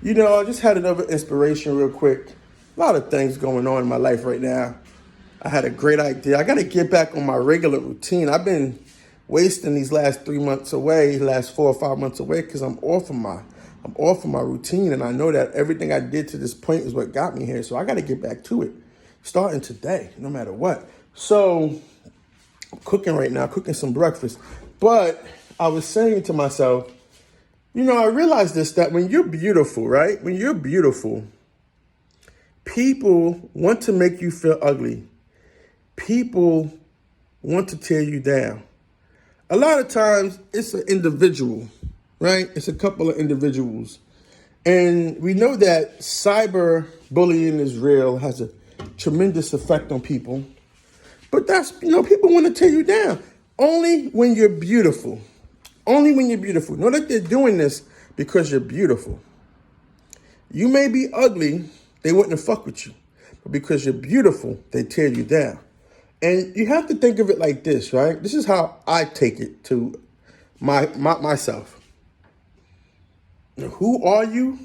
I just had another inspiration real quick. A lot of things going on in my life right now. I had a great idea. I got to get back on my regular routine. I've been wasting these last 3 months away, last 4 or 5 months away, because I'm off of my routine, and I know that everything I did to this point is what got me here. So I got to get back to it, starting today, no matter what. So I'm cooking right now, cooking some breakfast. But I was saying to myself, I realized this, that when you're beautiful, right? When you're beautiful, people want to make you feel ugly. People want to tear you down. A lot of times it's an individual, right? It's a couple of individuals. And we know that cyber bullying is real, has a tremendous effect on people. But people want to tear you down. Only when you're beautiful. Only when you're beautiful. Know that they're doing this because you're beautiful. You may be ugly, they wouldn't fuck with you. But because you're beautiful, they tear you down. And you have to think of it like this, right? This is how I take it to myself. Who are you?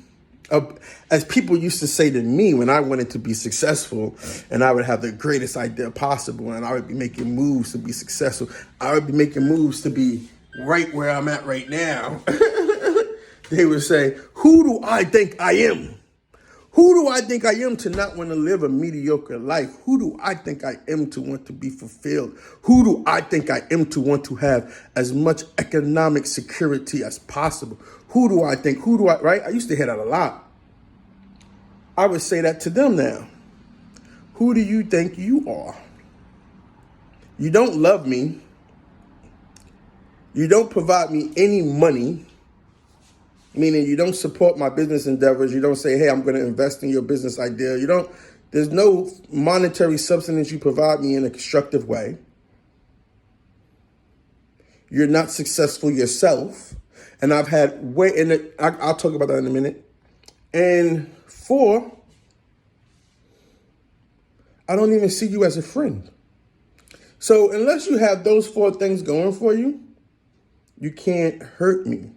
As people used to say to me when I wanted to be successful and I would have the greatest idea possible and I would be making moves to be successful. I would be making moves to be right where I'm at right now. They would say, who do I think I am? Who do I think I am to not want to live a mediocre life? Who do I think I am to want to be fulfilled? Who do I think I am to want to have as much economic security as possible? Right? I used to hear that a lot. I would say that to them now. Who do you think you are? You don't love me. You don't provide me any money. Meaning you don't support my business endeavors. You don't say, hey, I'm going to invest in your business idea. There's no monetary substance you provide me in a constructive way. You're not successful yourself. And I've had I'll talk about that in a minute. And 4, I don't even see you as a friend. So unless you have those 4 things going for you, you can't hurt me.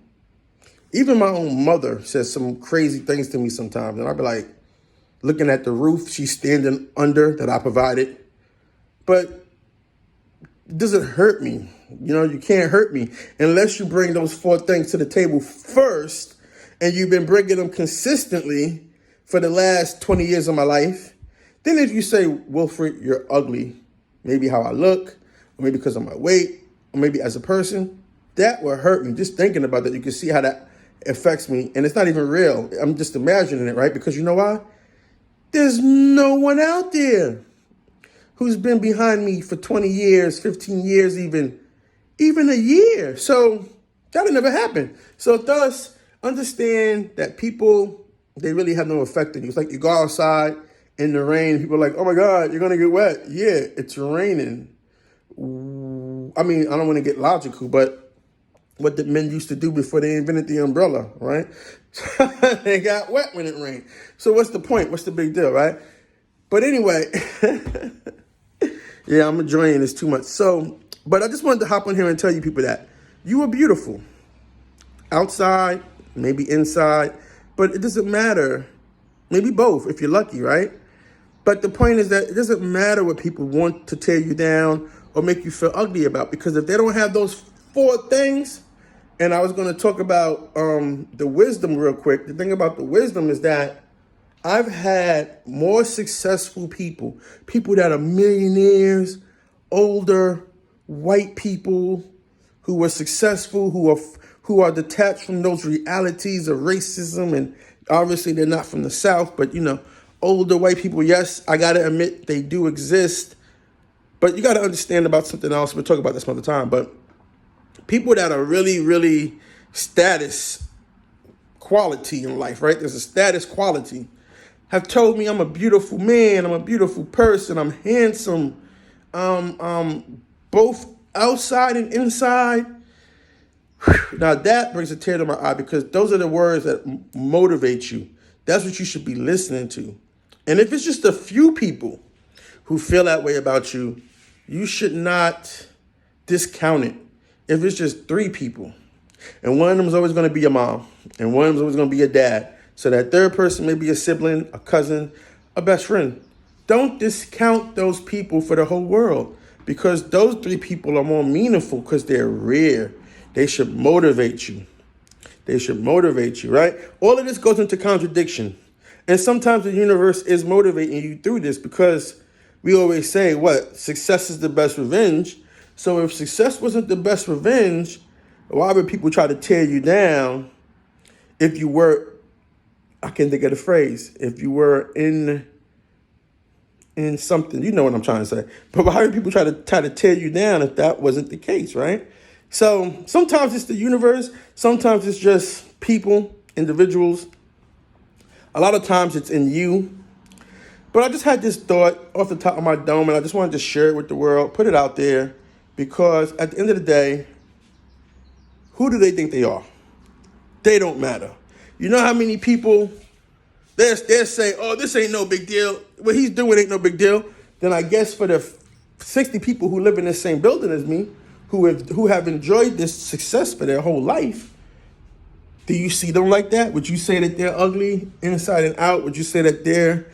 Even my own mother says some crazy things to me sometimes. And I'll be like, looking at the roof she's standing under that I provided. But it doesn't hurt me. You can't hurt me unless you bring those 4 things to the table first. And you've been bringing them consistently for the last 20 years of my life. Then if you say, Wilfred, you're ugly, maybe how I look, or maybe because of my weight, or maybe as a person, that will hurt me. Just thinking about that, you can see how that affects me. And it's not even real. I'm just imagining it, right? Because you know why? There's no one out there who's been behind me for 20 years, 15 years, even a year. So that'll never happen. So thus, understand that people, they really have no effect on you. It's like you go outside in the rain, people are like, oh my God, you're going to get wet. Yeah, it's raining. I mean, I don't want to get logical, but what the men used to do before they invented the umbrella, right? They got wet when it rained. So what's the point? What's the big deal, right? But anyway, yeah, I'm enjoying this too much. So, but I just wanted to hop on here and tell you people that you are beautiful. Outside, maybe inside, but it doesn't matter. Maybe both if you're lucky, right? But the point is that it doesn't matter what people want to tear you down or make you feel ugly about, because if they don't have those 4 things. And I was going to talk about the wisdom real quick. The thing about the wisdom is that I've had more successful people that are millionaires, older, white people who were successful, who are detached from those realities of racism. And obviously they're not from the South, but older white people, yes, I got to admit they do exist. But you got to understand about something else. We'll talk about this some other time. But people that are really, really status quality in life, right? There's a status quality. Have told me I'm a beautiful man, I'm a beautiful person, I'm handsome, both outside and inside. Now that brings a tear to my eye, because those are the words that motivate you. That's what you should be listening to. And if it's just a few people who feel that way about you, you should not discount it. If it's just 3 people, and one of them is always going to be your mom, and one of them is always going to be your dad, So that third person may be a sibling, a cousin, a best friend. Don't discount those people for the whole world, because those three people are more meaningful because they're rare. They should motivate you. They should motivate you, right? All of this goes into contradiction. And sometimes the universe is motivating you through this, because we always say, what? Success is the best revenge. So if success wasn't the best revenge, why would people try to tear you down if you were, I can't think of the phrase, if you were in something, you know what I'm trying to say. But why would people try to tear you down if that wasn't the case, right? So sometimes it's the universe, sometimes it's just people, individuals. A lot of times it's in you. But I just had this thought off the top of my dome, and I just wanted to share it with the world, put it out there, because at the end of the day, who do they think they are? They don't matter. You know how many people, they'll say, oh, this ain't no big deal. What he's doing ain't no big deal. Then I guess for the 60 people who live in the same building as me, who have enjoyed this success for their whole life, do you see them like that? Would you say that they're ugly inside and out? Would you say that their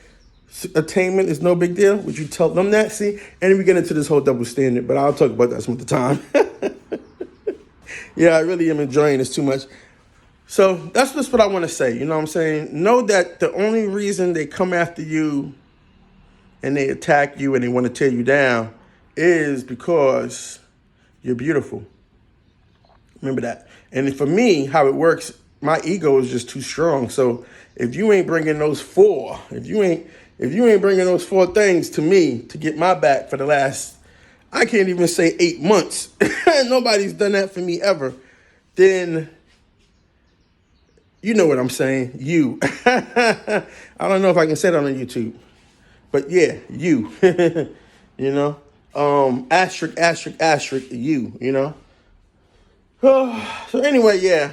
attainment is no big deal? Would you tell them that? See, and then we get into this whole double standard, but I'll talk about that some other time. Yeah, I really am enjoying this too much. So that's just what I want to say. You know what I'm saying? Know that the only reason they come after you and they attack you and they want to tear you down is because you're beautiful. Remember that. And for me, how it works, my ego is just too strong. So if you ain't bringing those four, if you ain't bringing those four things to me to get my back for the last, I can't even say 8 months, nobody's done that for me ever, then you know what I'm saying. You. I don't know if I can say that on YouTube, but yeah, you. You know, asterisk, asterisk, asterisk, you know. So anyway, yeah,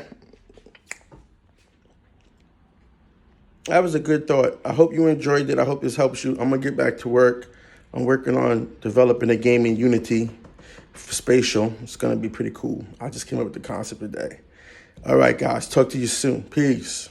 that was a good thought. I hope you enjoyed it. I hope this helps you. I'm going to get back to work. I'm working on developing a game in Unity for Spatial. It's going to be pretty cool. I just came up with the concept today. All right, guys. Talk to you soon. Peace.